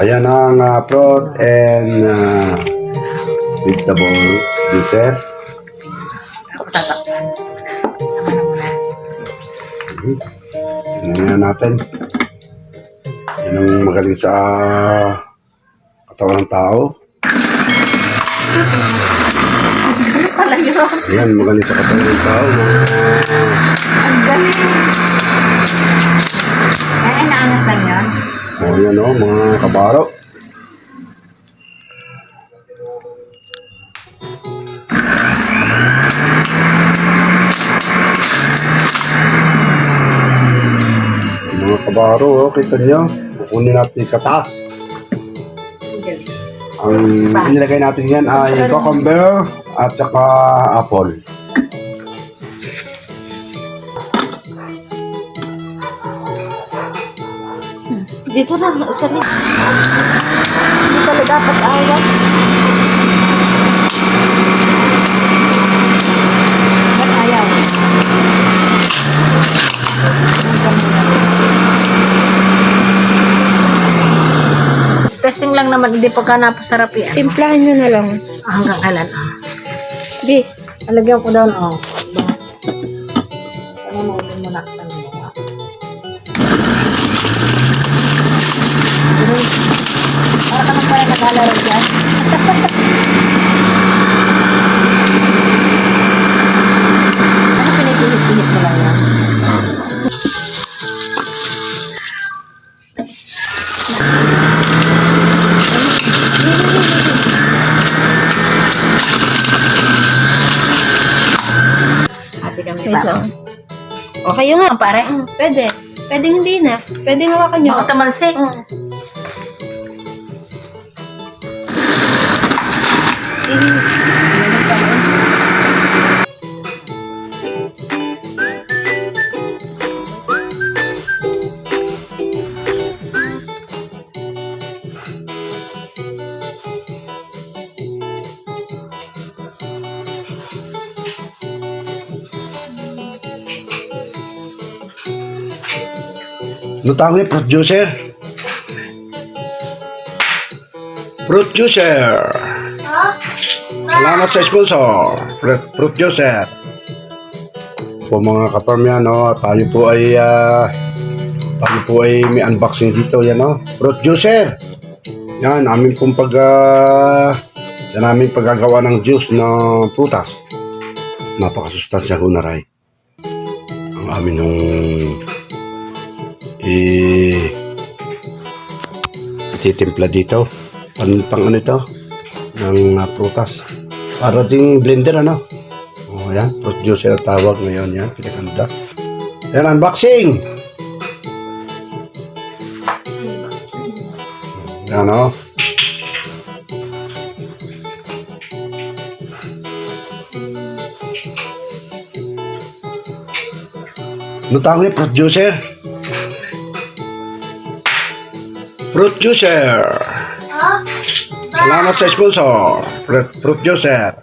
Ayan ang fruit and vegetable juicer. Ako tatakpan. Tama na muna. Tingnan natin. Yan ang magaling sa katawan ng tao. Ano pala yun? Yan, magaling sa katawan ng tao. Ang galing. Ay, naangat lang yun. O yan o, mga kabaro. Mga kabaro, kita nyo. Kukunin natin yung katas. Ang galing. Ang inilagay natin yan ay cucumber at saka apple. Dito na, sorry. Hindi pala dapat awas. Ba't ayaw? Testing lang naman, hindi pa ka napasarap yan. Timplahan nyo na lang. Hanggang kailan? Di. Alagyan ko doon, oh. Ano mo muna ka mo? Para ka pala naglalaro dyan. Ano pinipihit-pihit mo lang yan? Ate kami Wait pa. lang. O kayo nga, pare. Pwede. Pwede hindi na. Pwede hawakan nyo. Baka tumalsik. Ano tawag niya? Fruit juicer? Fruit juicer! Salamat sa sponsor! Fruit juicer! Po mga kaparm yan, no? Tayo po ay may unboxing dito, yan, no? Fruit juicer! Yan, amin pong yan aming paggagawa ng juice ng prutas. Napakasustansya ko na rin. Ang amin ng ititimpla dito pang ano ito ng prutas para ding blender, ano. O yan, fruit juicer ang tawag ngayon. Yan, pinaganda yan. Unboxing yan, o. Ano tawag niya? Fruit juicer? Fruit juicer! Salamat sa sponsor! Fruit juicer!